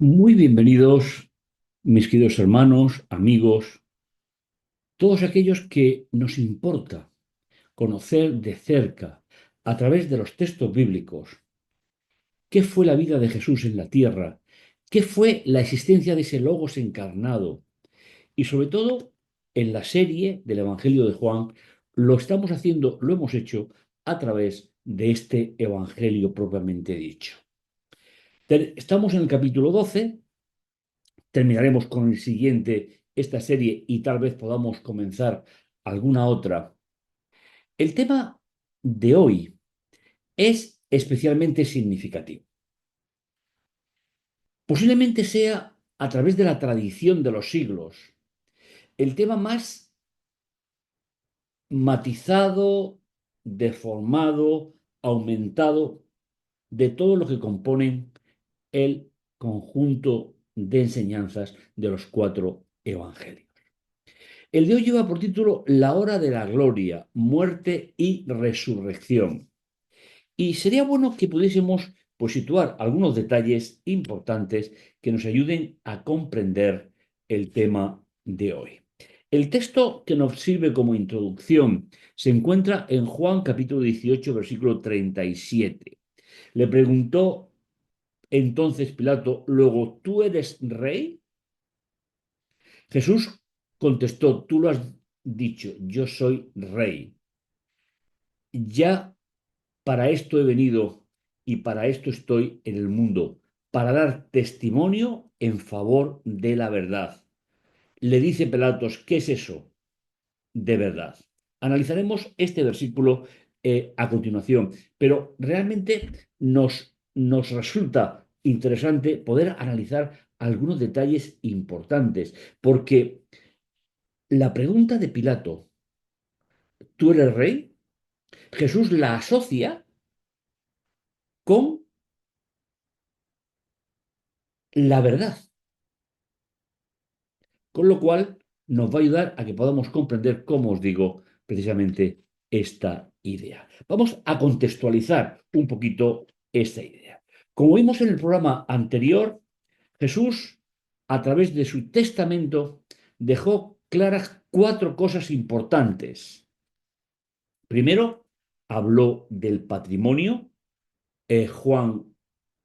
Muy bienvenidos, mis queridos hermanos, amigos, todos aquellos que nos importa conocer de cerca, a través de los textos bíblicos, qué fue la vida de Jesús en la tierra, qué fue la existencia de ese Logos encarnado. Y sobre todo, en la serie del Evangelio de Juan, lo estamos haciendo, lo hemos hecho a través de este Evangelio propiamente dicho. Estamos en el capítulo 12. Terminaremos con el siguiente esta serie y tal vez podamos comenzar alguna otra. El tema de hoy es especialmente significativo. Posiblemente sea, a través de la tradición de los siglos, el tema más matizado, deformado, aumentado de todo lo que componen el conjunto de enseñanzas de los cuatro evangelios. El de hoy lleva por título La hora de la gloria, muerte y resurrección. Y sería bueno que pudiésemos situar algunos detalles importantes que nos ayuden a comprender el tema de hoy. El texto que nos sirve como introducción se encuentra en Juan capítulo 18, versículo 37. Le preguntó entonces Pilato, ¿luego tú eres rey? Jesús contestó, tú lo has dicho, yo soy rey. Ya para esto he venido y para esto estoy en el mundo, para dar testimonio en favor de la verdad. Le dice Pilatos, ¿qué es eso de verdad? Analizaremos este versículo a continuación, pero realmente nos resulta interesante poder analizar algunos detalles importantes, porque la pregunta de Pilato, ¿tú eres rey? Jesús la asocia con la verdad, con lo cual nos va a ayudar a que podamos comprender, como os digo, precisamente esta idea. Vamos a contextualizar un poquito esta idea. Como vimos en el programa anterior, Jesús, a través de su testamento, dejó claras cuatro cosas importantes. Primero, habló del patrimonio. Juan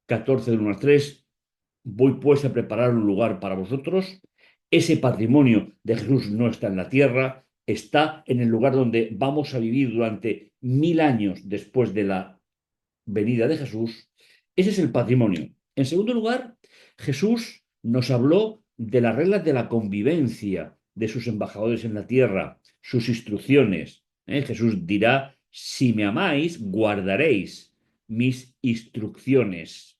14, del 1 al 3, voy pues a preparar un lugar para vosotros. Ese patrimonio de Jesús no está en la tierra, está en el lugar donde vamos a vivir durante 1000 años después de la venida de Jesús. Ese es el patrimonio. En segundo lugar, Jesús nos habló de las reglas de la convivencia de sus embajadores en la tierra, sus instrucciones. Jesús dirá, si me amáis, guardaréis mis instrucciones.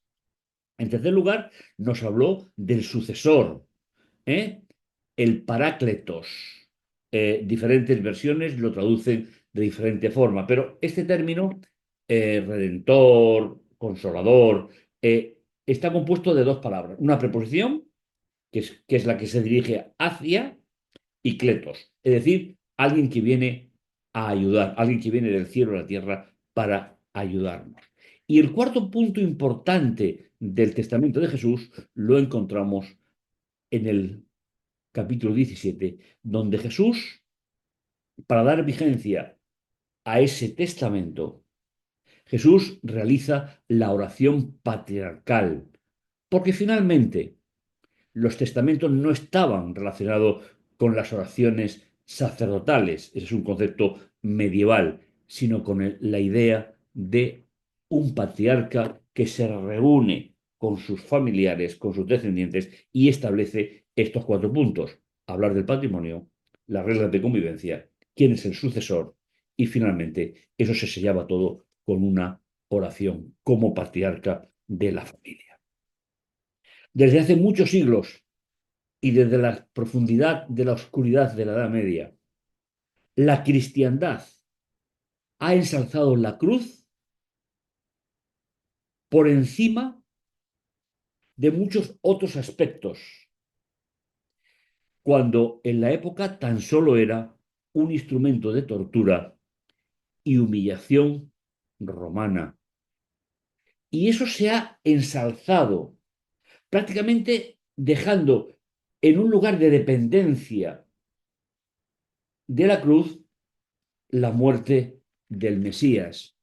En tercer lugar, nos habló del sucesor, ¿eh? El Parácletos. Diferentes versiones lo traducen de diferente forma, pero este término, redentor, consolador, está compuesto de dos palabras. Una preposición, que es la que se dirige hacia, y kletos, es decir, alguien que viene a ayudar, alguien que viene del cielo a la tierra para ayudarnos. Y el cuarto punto importante del testamento de Jesús lo encontramos en el capítulo 17, donde Jesús, para dar vigencia a ese testamento, Jesús realiza la oración patriarcal, porque finalmente los testamentos no estaban relacionados con las oraciones sacerdotales, ese es un concepto medieval, sino con la idea de un patriarca que se reúne con sus familiares, con sus descendientes y establece estos cuatro puntos. Hablar del patrimonio, las reglas de convivencia, quién es el sucesor y finalmente eso se sellaba todo con una oración como patriarca de la familia. Desde hace muchos siglos y desde la profundidad de la oscuridad de la Edad Media, la cristiandad ha ensalzado la cruz por encima de muchos otros aspectos, cuando en la época tan solo era un instrumento de tortura y humillación romana. Y eso se ha ensalzado prácticamente dejando en un lugar de dependencia de la cruz la muerte del Mesías.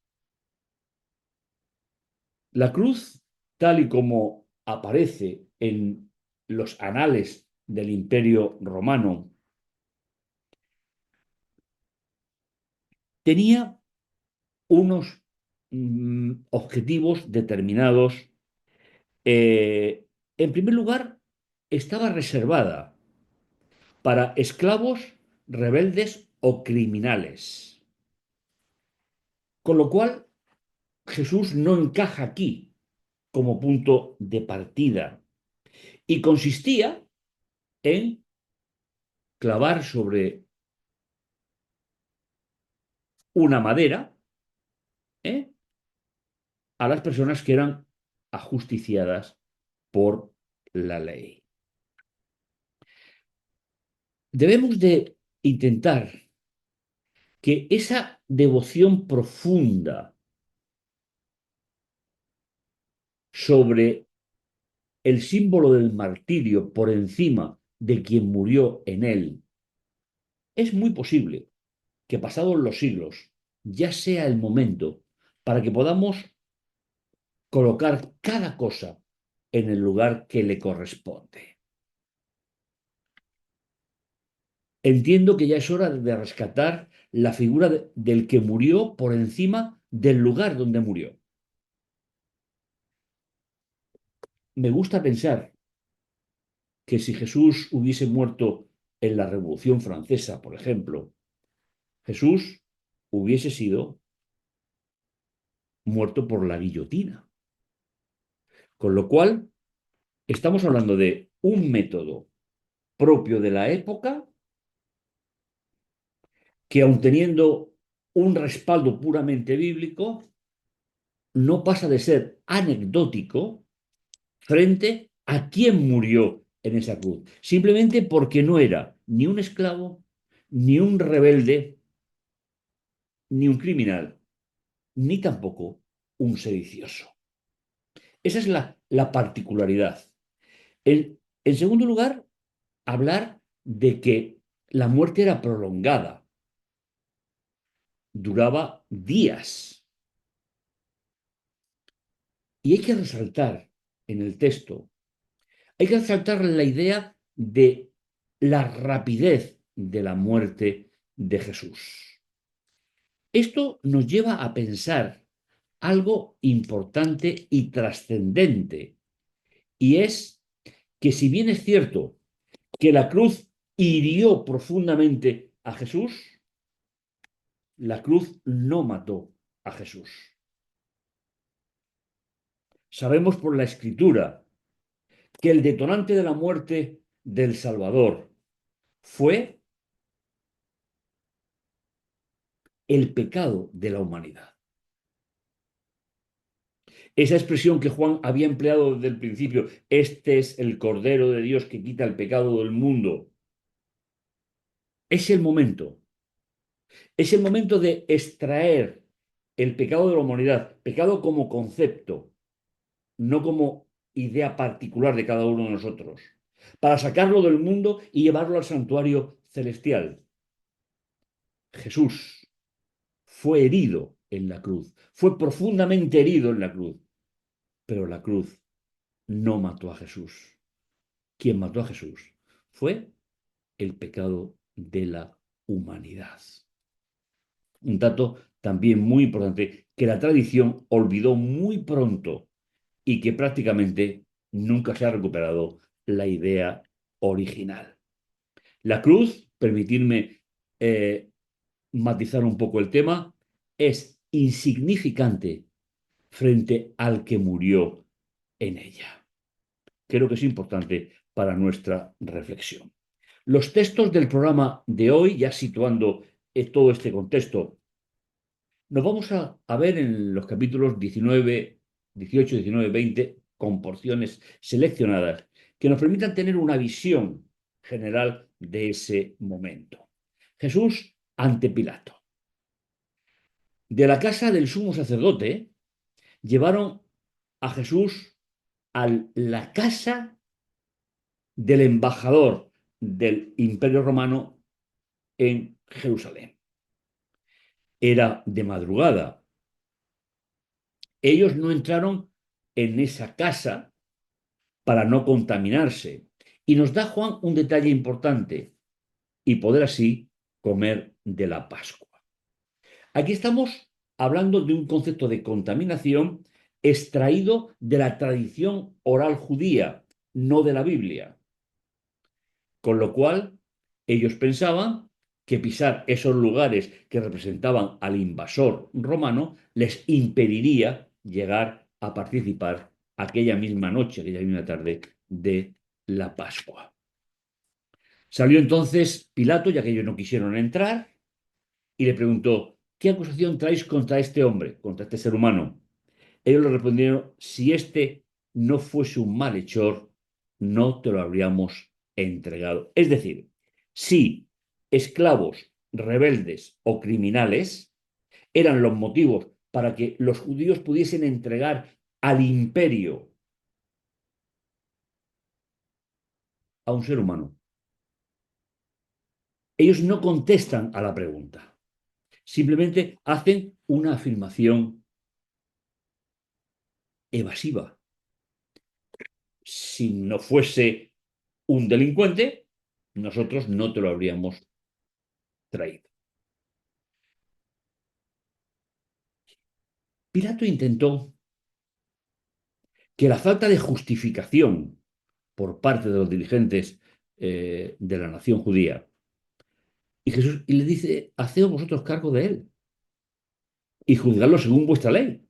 La cruz, tal y como aparece en los anales del Imperio Romano, tenía unos objetivos determinados. En primer lugar, estaba reservada para esclavos, rebeldes o criminales. Con lo cual, Jesús no encaja aquí como punto de partida y consistía en clavar sobre una madera, ¿eh?, a las personas que eran ajusticiadas por la ley. Debemos de intentar que esa devoción profunda sobre el símbolo del martirio por encima de quien murió en él, es muy posible que pasados los siglos ya sea el momento para que podamos colocar cada cosa en el lugar que le corresponde. Entiendo que ya es hora de rescatar la figura del que murió por encima del lugar donde murió. Me gusta pensar que si Jesús hubiese muerto en la Revolución Francesa, por ejemplo, Jesús hubiese sido muerto por la guillotina. Con lo cual, estamos hablando de un método propio de la época que, aun teniendo un respaldo puramente bíblico, no pasa de ser anecdótico frente a quién murió en esa cruz, simplemente porque no era ni un esclavo, ni un rebelde, ni un criminal, ni tampoco un sedicioso. Esa es la particularidad. En segundo lugar, hablar de que la muerte era prolongada, duraba días. Y hay que resaltar en el texto, hay que resaltar la idea de la rapidez de la muerte de Jesús. Esto nos lleva a pensar algo importante y trascendente, y es que si bien es cierto que la cruz hirió profundamente a Jesús, la cruz no mató a Jesús. Sabemos por la Escritura que el detonante de la muerte del Salvador fue el pecado de la humanidad. Esa expresión que Juan había empleado desde el principio, este es el Cordero de Dios que quita el pecado del mundo, es el momento. Es el momento de extraer el pecado de la humanidad, pecado como concepto, no como idea particular de cada uno de nosotros, para sacarlo del mundo y llevarlo al santuario celestial. Jesús fue herido en la cruz, fue profundamente herido en la cruz, pero la cruz no mató a Jesús. Quien mató a Jesús fue el pecado de la humanidad. Un dato también muy importante que la tradición olvidó muy pronto y que prácticamente nunca se ha recuperado la idea original. La cruz, permitirme matizar un poco el tema, es insignificante frente al que murió en ella. Creo que es importante para nuestra reflexión. Los textos del programa de hoy, ya situando todo este contexto, nos vamos a ver en los capítulos 19, 18, 19, 20, con porciones seleccionadas que nos permitan tener una visión general de ese momento. Jesús ante Pilato. De la casa del sumo sacerdote llevaron a Jesús a la casa del embajador del Imperio Romano en Jerusalén. Era de madrugada. Ellos no entraron en esa casa para no contaminarse. Y nos da Juan un detalle importante y poder así comer de la Pascua. Aquí estamos hablando de un concepto de contaminación extraído de la tradición oral judía, no de la Biblia. Con lo cual, ellos pensaban que pisar esos lugares que representaban al invasor romano les impediría llegar a participar aquella misma noche, aquella misma tarde de la Pascua. Salió entonces Pilato, ya que ellos no quisieron entrar, y le preguntó, ¿qué acusación traéis contra este hombre, contra este ser humano? Ellos le respondieron, si este no fuese un malhechor, no te lo habríamos entregado. Es decir, si esclavos, rebeldes o criminales eran los motivos para que los judíos pudiesen entregar al imperio a un ser humano, ellos no contestan a la pregunta, simplemente hacen una afirmación evasiva. Si no fuese un delincuente, nosotros no te lo habríamos traído. Pilato intentó que la falta de justificación por parte de los dirigentes de la nación judía, y le dice, haceos vosotros cargo de él y juzgadlo según vuestra ley.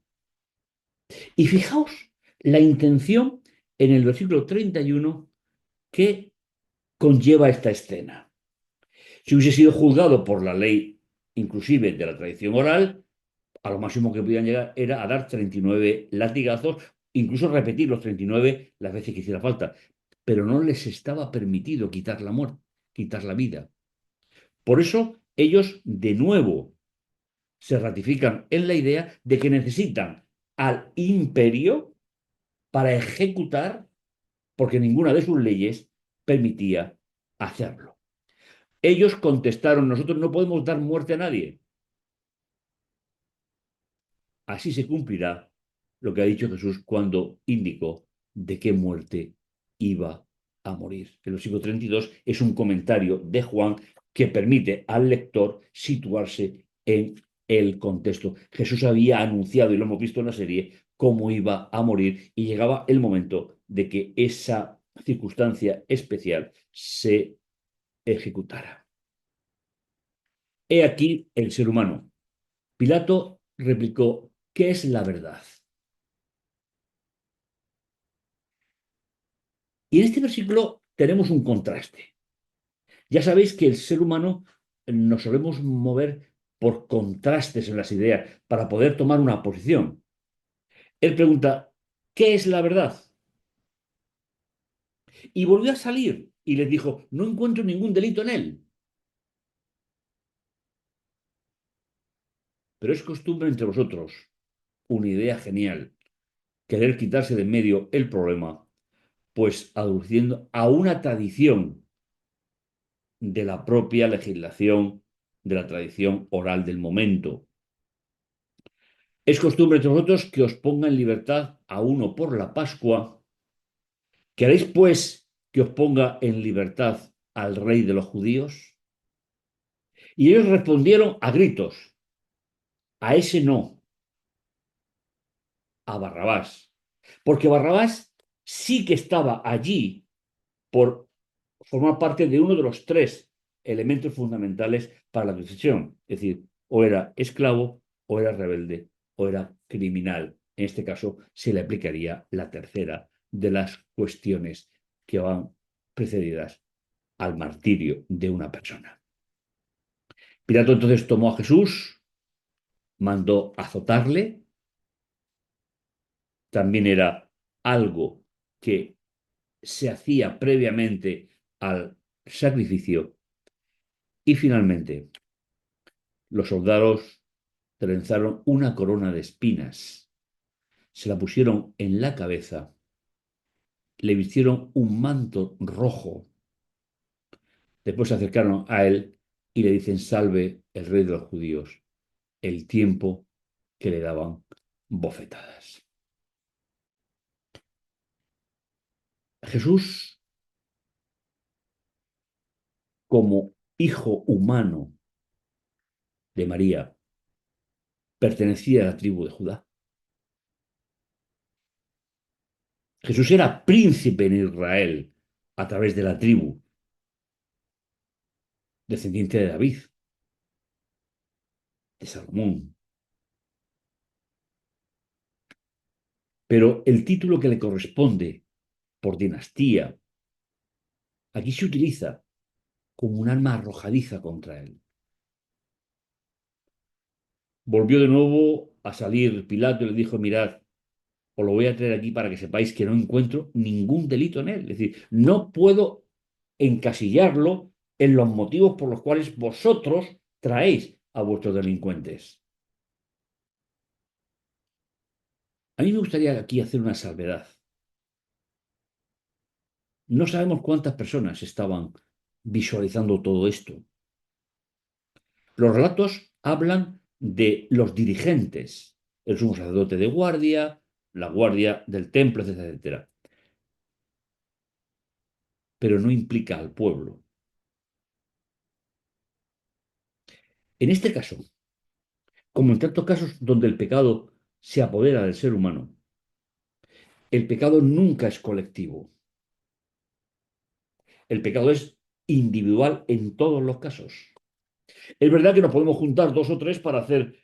Y fijaos la intención en el versículo 31 que conlleva esta escena. Si hubiese sido juzgado por la ley, inclusive de la tradición oral, a lo máximo que podían llegar era a dar 39 latigazos, incluso repetir los 39 las veces que hiciera falta. Pero no les estaba permitido quitar la muerte, quitar la vida. Por eso ellos de nuevo se ratifican en la idea de que necesitan al imperio para ejecutar, porque ninguna de sus leyes permitía hacerlo. Ellos contestaron, nosotros no podemos dar muerte a nadie. Así se cumplirá lo que ha dicho Jesús cuando indicó de qué muerte iba a morir. El versículo 32 es un comentario de Juan que permite al lector situarse en el contexto. Jesús había anunciado, y lo hemos visto en la serie, cómo iba a morir y llegaba el momento de que esa circunstancia especial se ejecutara. He aquí el ser humano. Pilato replicó, ¿qué es la verdad? Y en este versículo tenemos un contraste. Ya sabéis que el ser humano nos solemos mover por contrastes en las ideas para poder tomar una posición. Él pregunta, ¿qué es la verdad? Y volvió a salir y les dijo, no encuentro ningún delito en él. Pero es costumbre entre vosotros, una idea genial, querer quitarse de en medio el problema, pues aduciendo a una tradición de la propia legislación, de la tradición oral del momento. Es costumbre entre vosotros que os ponga en libertad a uno por la Pascua. ¿Queréis, pues, que os ponga en libertad al rey de los judíos? Y ellos respondieron a gritos, a ese no, a Barrabás. Porque Barrabás sí que estaba allí por formar parte de uno de los tres elementos fundamentales para la decisión. Es decir, o era esclavo, o era rebelde, o era criminal. En este caso se le aplicaría la tercera de las cuestiones que van precedidas al martirio de una persona. Pilato entonces tomó a Jesús, mandó azotarle, también era algo que se hacía previamente al sacrificio, y finalmente los soldados trenzaron una corona de espinas, se la pusieron en la cabeza le vistieron un manto rojo. Después se acercaron a él y le dicen, salve el rey de los judíos, el tiempo que le daban bofetadas. Jesús, como hijo humano de María, pertenecía a la tribu de Judá. Jesús era príncipe en Israel a través de la tribu, descendiente de David, de Salomón. Pero el título que le corresponde por dinastía, aquí se utiliza como un arma arrojadiza contra él. Volvió de nuevo a salir Pilato y le dijo, mirad, os lo voy a traer aquí para que sepáis que no encuentro ningún delito en él. Es decir, no puedo encasillarlo en los motivos por los cuales vosotros traéis a vuestros delincuentes. A mí me gustaría aquí hacer una salvedad. No sabemos cuántas personas estaban visualizando todo esto. Los relatos hablan de los dirigentes, el sumo sacerdote de guardia, la guardia del templo, etcétera, etcétera. Pero no implica al pueblo. En este caso, como en tantos casos donde el pecado se apodera del ser humano, el pecado nunca es colectivo. El pecado es individual en todos los casos. Es verdad que nos podemos juntar dos o tres para hacer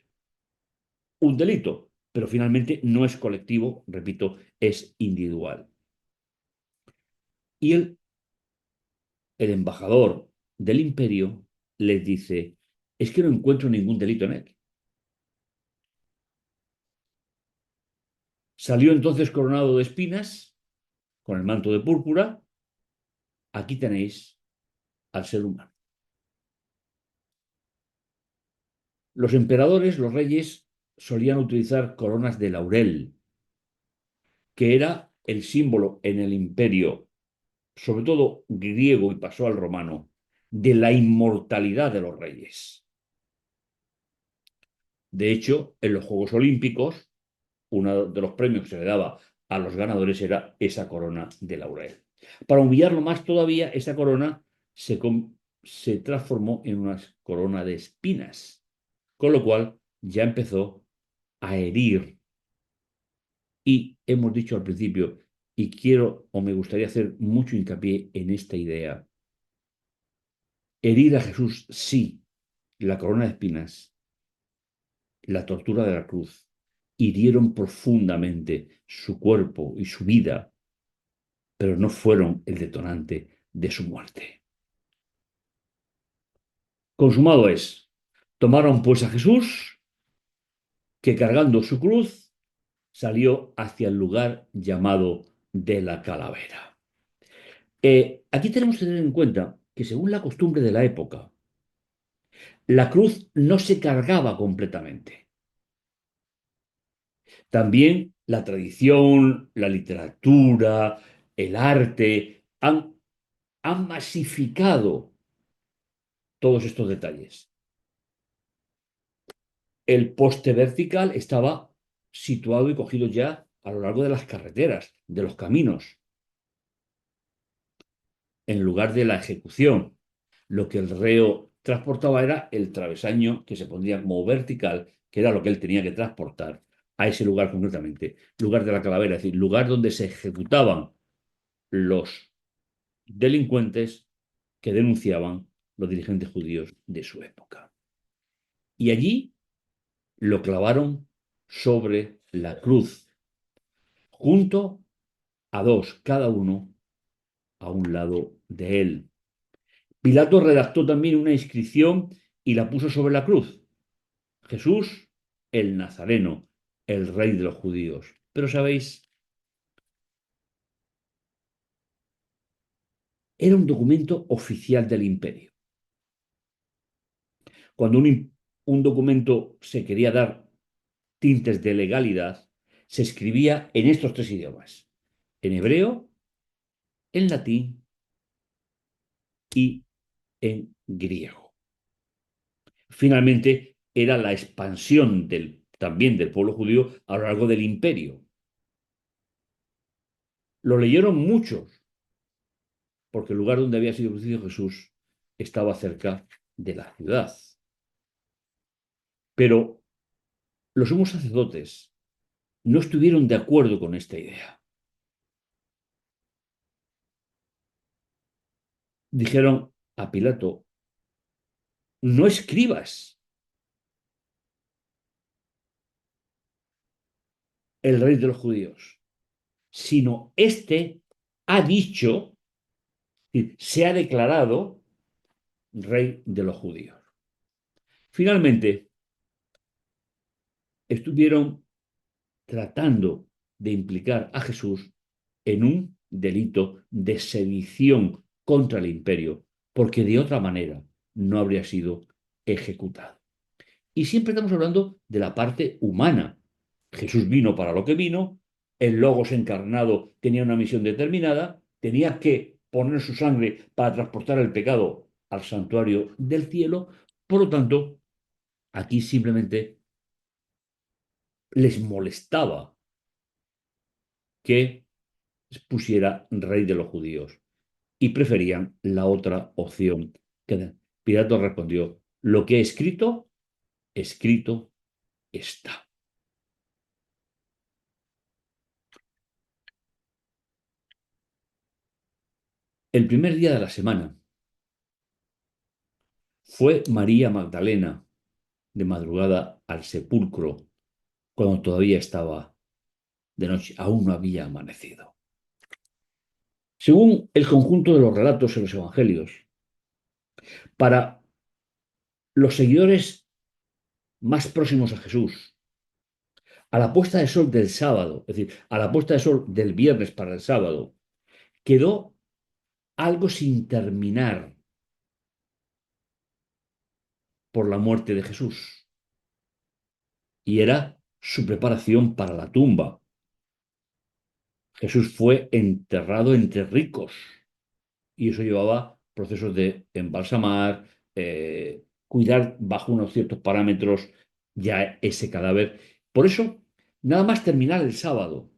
un delito, pero finalmente no es colectivo, repito, es individual. Y el embajador del imperio les dice, es que no encuentro ningún delito en él. Salió entonces coronado de espinas, con el manto de púrpura. Aquí tenéis al ser humano. Los emperadores, los reyes, solían utilizar coronas de laurel, que era el símbolo en el imperio, sobre todo griego y pasó al romano, de la inmortalidad de los reyes. De hecho, en los Juegos Olímpicos, uno de los premios que se le daba a los ganadores era esa corona de laurel. Para humillarlo más todavía, esa corona se transformó en una corona de espinas, con lo cual ya empezó a herir. Y hemos dicho al principio, y quiero o me gustaría hacer mucho hincapié en esta idea, herir a Jesús, sí, la corona de espinas, la tortura de la cruz, hirieron profundamente su cuerpo y su vida, pero no fueron el detonante de su muerte. Consumado es. Tomaron pues a Jesús, que cargando su cruz salió hacia el lugar llamado de la calavera. Aquí tenemos que tener en cuenta que según la costumbre de la época, la cruz no se cargaba completamente. También la tradición, la literatura, el arte han masificado todos estos detalles. El poste vertical estaba situado y cogido ya a lo largo de las carreteras, de los caminos, en lugar de la ejecución. Lo que el reo transportaba era el travesaño que se pondría como vertical, que era lo que él tenía que transportar a ese lugar concretamente, lugar de la calavera, es decir, lugar donde se ejecutaban los delincuentes que denunciaban los dirigentes judíos de su época. Y allí lo clavaron sobre la cruz, junto a dos, cada uno a un lado de él. Pilato redactó también una inscripción y la puso sobre la cruz. Jesús, el Nazareno, el rey de los judíos. Pero sabéis, era un documento oficial del imperio. Cuando un documento se quería dar tintes de legalidad, se escribía en estos tres idiomas, en hebreo, en latín y en griego. Finalmente, era la expansión también del pueblo judío a lo largo del imperio. Lo leyeron muchos, porque el lugar donde había sido crucificado Jesús estaba cerca de la ciudad. Pero los sumos sacerdotes no estuvieron de acuerdo con esta idea. Dijeron a Pilato, no escribas el rey de los judíos, sino este ha dicho, se ha declarado rey de los judíos. Finalmente, estuvieron tratando de implicar a Jesús en un delito de sedición contra el imperio, porque de otra manera no habría sido ejecutado. Y siempre estamos hablando de la parte humana. Jesús vino para lo que vino, el Logos encarnado tenía una misión determinada, tenía que poner su sangre para transportar el pecado al santuario del cielo. Por lo tanto, aquí simplemente les molestaba que pusiera rey de los judíos y preferían la otra opción. Pilato respondió, lo que he escrito, escrito está. El primer día de la semana fue María Magdalena de madrugada al sepulcro cuando todavía estaba de noche, aún no había amanecido. Según el conjunto de los relatos en los evangelios, para los seguidores más próximos a Jesús, a la puesta de sol del sábado, es decir, a la puesta de sol del viernes para el sábado, quedó algo sin terminar por la muerte de Jesús, y era su preparación para la tumba. Jesús fue enterrado entre ricos y eso llevaba procesos de embalsamar, cuidar bajo unos ciertos parámetros ya ese cadáver. Por eso, nada más terminar el sábado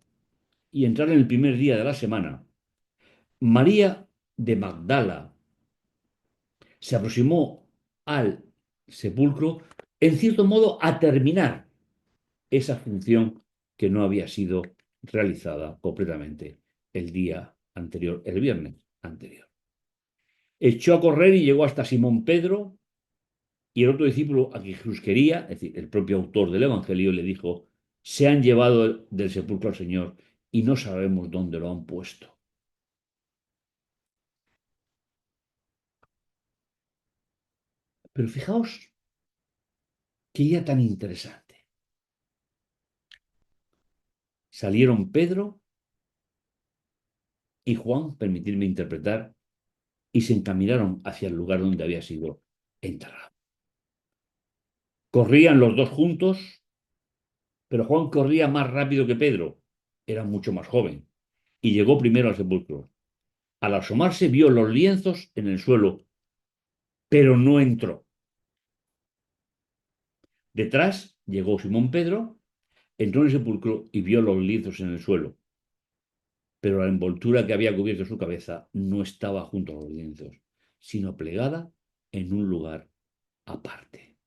y entrar en el primer día de la semana, María de Magdala se aproximó al sepulcro, en cierto modo, a terminar esa función que no había sido realizada completamente el día anterior, el viernes anterior. Echó a correr y llegó hasta Simón Pedro y el otro discípulo a quien Jesús quería, es decir, el propio autor del Evangelio, le dijo, se han llevado del sepulcro al Señor y no sabemos dónde lo han puesto. Pero fijaos qué día tan interesante. Salieron Pedro y Juan, permitidme interpretar, y se encaminaron hacia el lugar donde había sido enterrado. Corrían los dos juntos, pero Juan corría más rápido que Pedro. Era mucho más joven y llegó primero al sepulcro. Al asomarse vio los lienzos en el suelo, pero no entró. Detrás llegó Simón Pedro, entró en el sepulcro y vio los lienzos en el suelo, pero la envoltura que había cubierto su cabeza no estaba junto a los lienzos, sino plegada en un lugar aparte.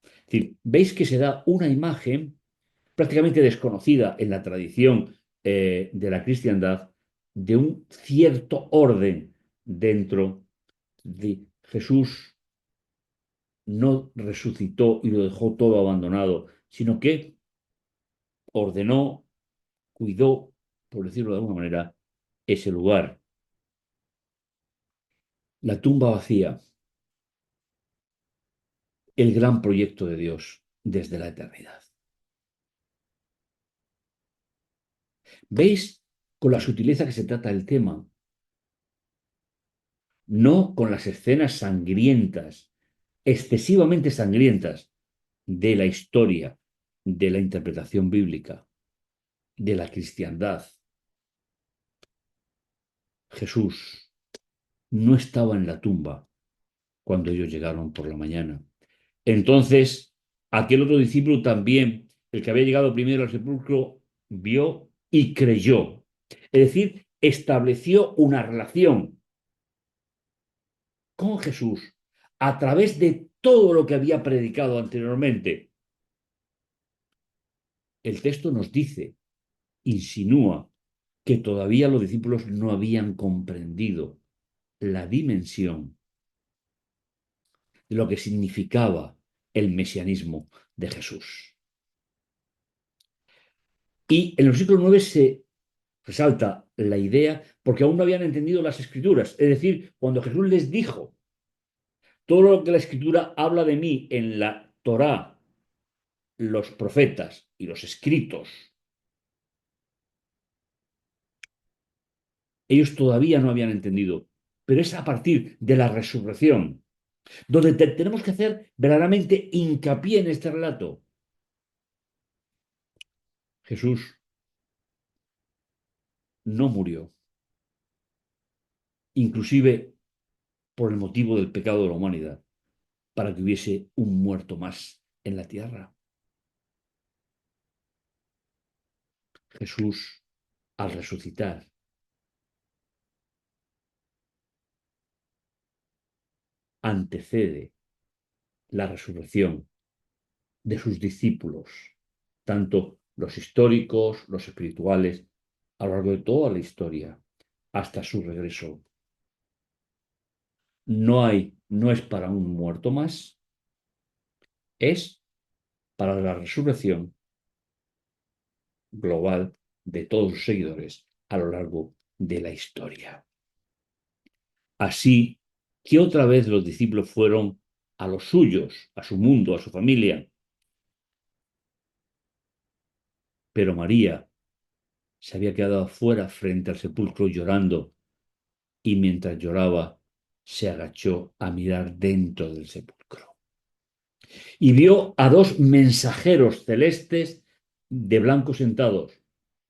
Es decir, veis que se da una imagen prácticamente desconocida en la tradición de la cristiandad de un cierto orden dentro de Jesús. No resucitó y lo dejó todo abandonado, sino que ordenó, cuidó, por decirlo de alguna manera, ese lugar. La tumba vacía, el gran proyecto de Dios desde la eternidad. ¿Veis con la sutileza que se trata el tema? No con las escenas sangrientas, excesivamente sangrientas de la historia, de la interpretación bíblica, de la cristiandad. Jesús no estaba en la tumba cuando ellos llegaron por la mañana. Entonces, aquel otro discípulo también, el que había llegado primero al sepulcro, vio y creyó. Es decir, estableció una relación con Jesús a través de todo lo que había predicado anteriormente. El texto nos dice, insinúa, que todavía los discípulos no habían comprendido la dimensión de lo que significaba el mesianismo de Jesús. Y en el versículo 9 se resalta la idea porque aún no habían entendido las escrituras. Es decir, cuando Jesús les dijo todo lo que la escritura habla de mí en la Torá, los profetas y los escritos, ellos todavía no habían entendido. Pero es a partir de la resurrección donde tenemos que hacer verdaderamente hincapié en este relato. Jesús no murió, inclusive por el motivo del pecado de la humanidad, para que hubiese un muerto más en la tierra. Jesús, al resucitar, antecede la resurrección de sus discípulos, tanto los históricos, los espirituales, a lo largo de toda la historia, hasta su regreso. No es para un muerto más, es para la resurrección global de todos sus seguidores a lo largo de la historia. Así que otra vez los discípulos fueron a los suyos, a su mundo, a su familia. Pero María se había quedado afuera frente al sepulcro llorando y mientras lloraba se agachó a mirar dentro del sepulcro. Y vio a dos mensajeros celestes de blanco sentados,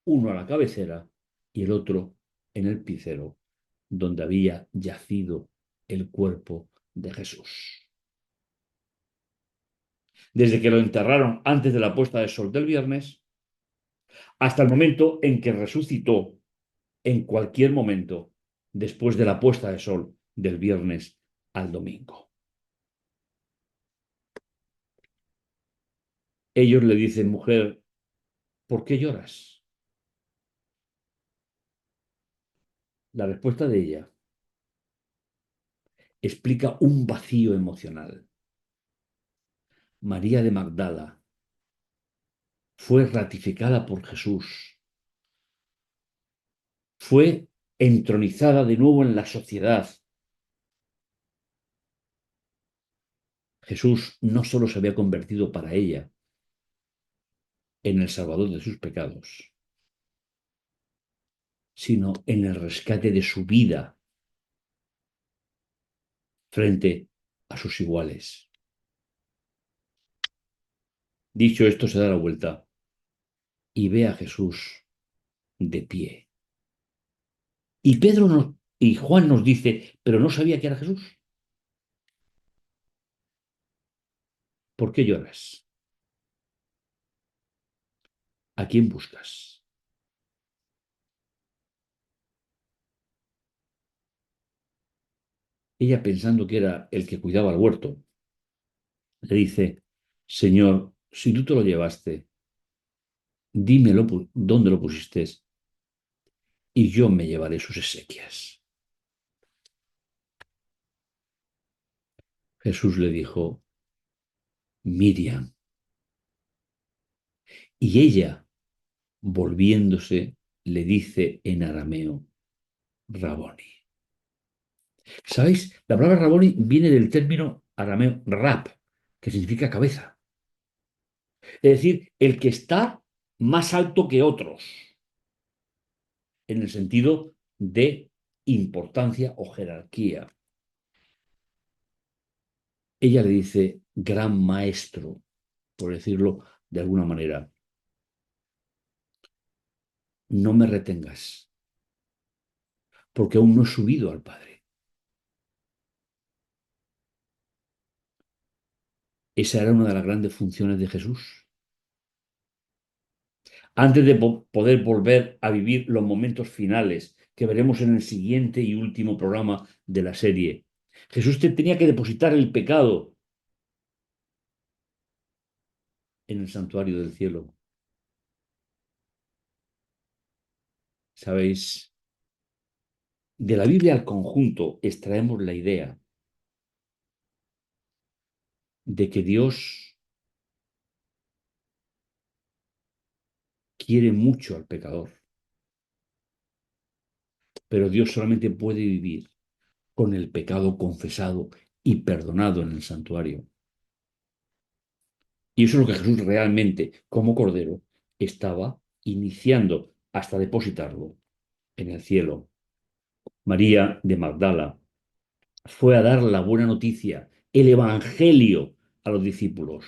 uno a la cabecera y el otro en el picero, donde había yacido el cuerpo de Jesús. Desde que lo enterraron antes de la puesta de sol del viernes, hasta el momento en que resucitó, en cualquier momento después de la puesta de sol del viernes al domingo. Ellos le dicen, mujer, ¿por qué lloras? La respuesta de ella explica un vacío emocional. María de Magdala fue ratificada por Jesús, fue entronizada de nuevo en la sociedad. Jesús no solo se había convertido para ella en el salvador de sus pecados, sino en el rescate de su vida frente a sus iguales. Dicho esto, se da la vuelta y ve a Jesús de pie. Y Juan nos dice, pero no sabía que era Jesús. ¿Por qué lloras? ¿A quién buscas? Ella, pensando que era el que cuidaba el huerto, le dice, Señor, si tú te lo llevaste, dímelo dónde lo pusiste y yo me llevaré sus exequias. Jesús le dijo, Miriam. Y ella, volviéndose, le dice en arameo, Raboni. ¿Sabéis? La palabra Raboni viene del término arameo rab, que significa cabeza. Es decir, el que está más alto que otros, en el sentido de importancia o jerarquía. Ella le dice, gran maestro, por decirlo de alguna manera, no me retengas, porque aún no he subido al Padre. Esa era una de las grandes funciones de Jesús. Antes de poder volver a vivir los momentos finales que veremos en el siguiente y último programa de la serie, Jesús tenía que depositar el pecado en el santuario del cielo. ¿Sabéis? De la Biblia al conjunto extraemos la idea de que Dios quiere mucho al pecador, pero Dios solamente puede vivir con el pecado confesado y perdonado en el santuario. Y eso es lo que Jesús realmente, como Cordero, estaba iniciando hasta depositarlo en el cielo. María de Magdala fue a dar la buena noticia, el Evangelio a los discípulos.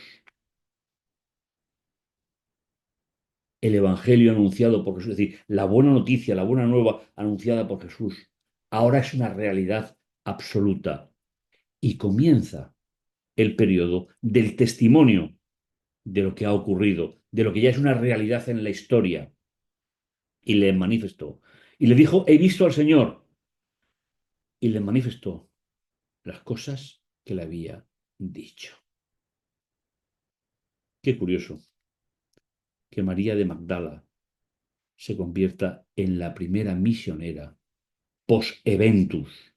El Evangelio anunciado por Jesús, es decir, la buena noticia, la buena nueva anunciada por Jesús, ahora es una realidad absoluta. Y comienza el periodo del testimonio de lo que ha ocurrido, de lo que ya es una realidad en la historia. Y le manifestó. Y le dijo, he visto al Señor. Y le manifestó las cosas que le había dicho. Qué curioso que María de Magdala se convierta en la primera misionera post-eventus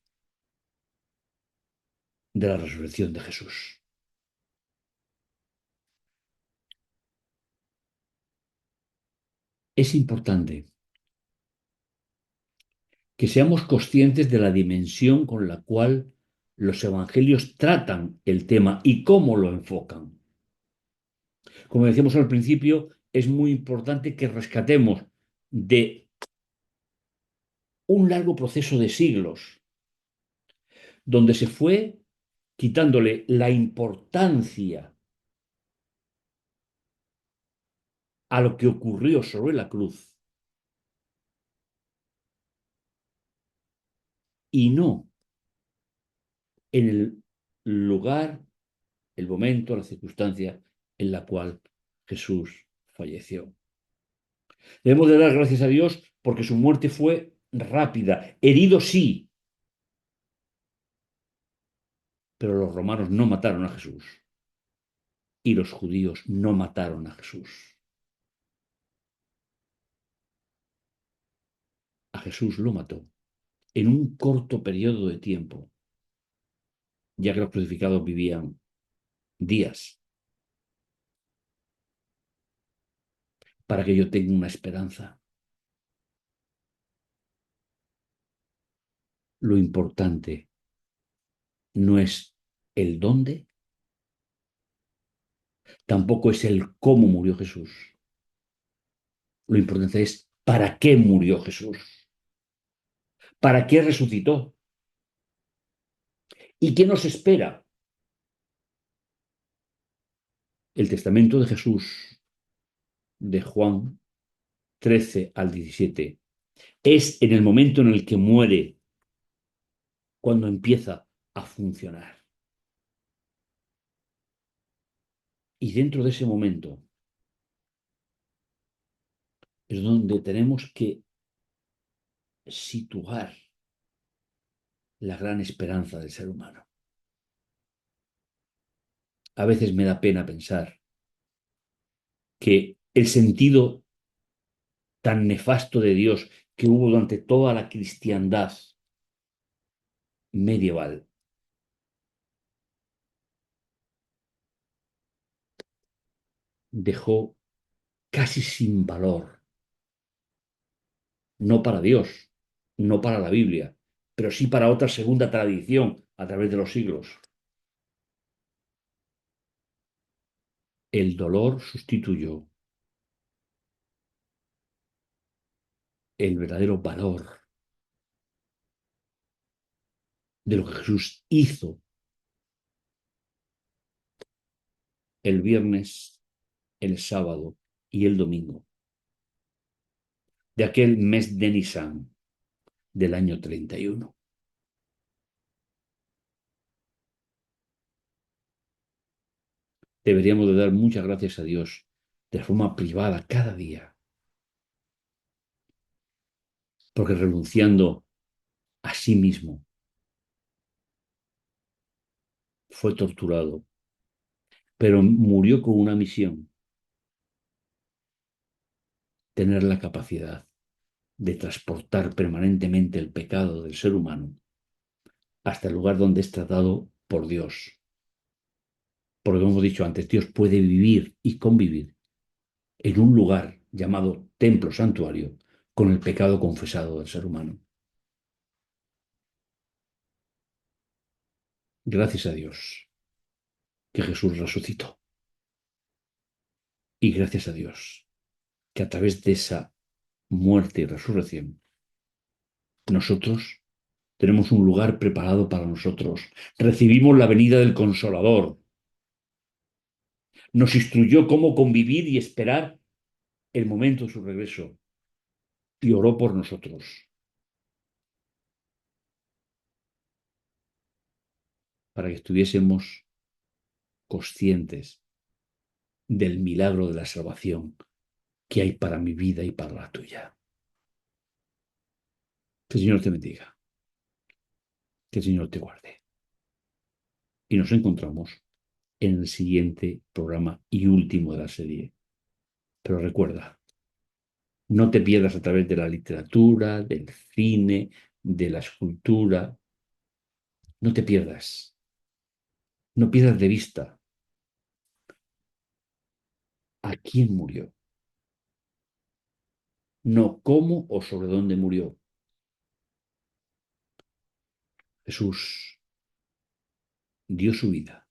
de la resurrección de Jesús. Es importante que seamos conscientes de la dimensión con la cual los evangelios tratan el tema y cómo lo enfocan. Como decíamos al principio, es muy importante que rescatemos de un largo proceso de siglos, donde se fue quitándole la importancia a lo que ocurrió sobre la cruz y no en el lugar, el momento, la circunstancia en la cual Jesús falleció. Debemos de dar gracias a Dios porque su muerte fue rápida, herido sí, pero los romanos no mataron a Jesús y los judíos no mataron a Jesús. A Jesús lo mató en un corto periodo de tiempo, ya que los crucificados vivían días, para que yo tenga una esperanza. Lo importante no es el dónde, tampoco es el cómo murió Jesús. Lo importante es para qué murió Jesús, para qué resucitó y qué nos espera. El testamento de Jesús de Juan 13 al 17 es en el momento en el que muere cuando empieza a funcionar. Y dentro de ese momento es donde tenemos que situar la gran esperanza del ser humano. A veces me da pena pensar que el sentido tan nefasto de Dios que hubo durante toda la cristiandad medieval dejó casi sin valor, no para Dios, no para la Biblia, pero sí para otra segunda tradición a través de los siglos. El dolor sustituyó el verdadero valor de lo que Jesús hizo el viernes, el sábado y el domingo de aquel mes de Nisan, del año 31. Deberíamos de dar muchas gracias a Dios de forma privada cada día, porque renunciando a sí mismo fue torturado, pero murió con una misión: tener la capacidad de transportar permanentemente el pecado del ser humano hasta el lugar donde es tratado por Dios. Porque como hemos dicho antes, Dios puede vivir y convivir en un lugar llamado templo santuario con el pecado confesado del ser humano. Gracias a Dios que Jesús resucitó. Y gracias a Dios que a través de esa muerte y resurrección, nosotros tenemos un lugar preparado para nosotros. Recibimos la venida del Consolador. Nos instruyó cómo convivir y esperar el momento de su regreso. Y oró por nosotros para que estuviésemos conscientes del milagro de la salvación que hay para mi vida y para la tuya. Que el Señor te bendiga, que el Señor te guarde. Y nos encontramos en el siguiente programa y último de la serie. Pero recuerda, no te pierdas a través de la literatura, del cine, de la escultura. No te pierdas, no pierdas de vista a quién murió, no cómo o sobre dónde murió. Jesús dio su vida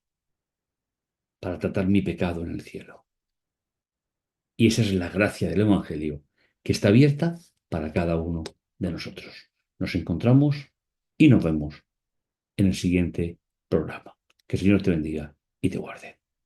para tratar mi pecado en el cielo. Y esa es la gracia del Evangelio, que está abierta para cada uno de nosotros. Nos encontramos y nos vemos en el siguiente programa. Que el Señor te bendiga y te guarde.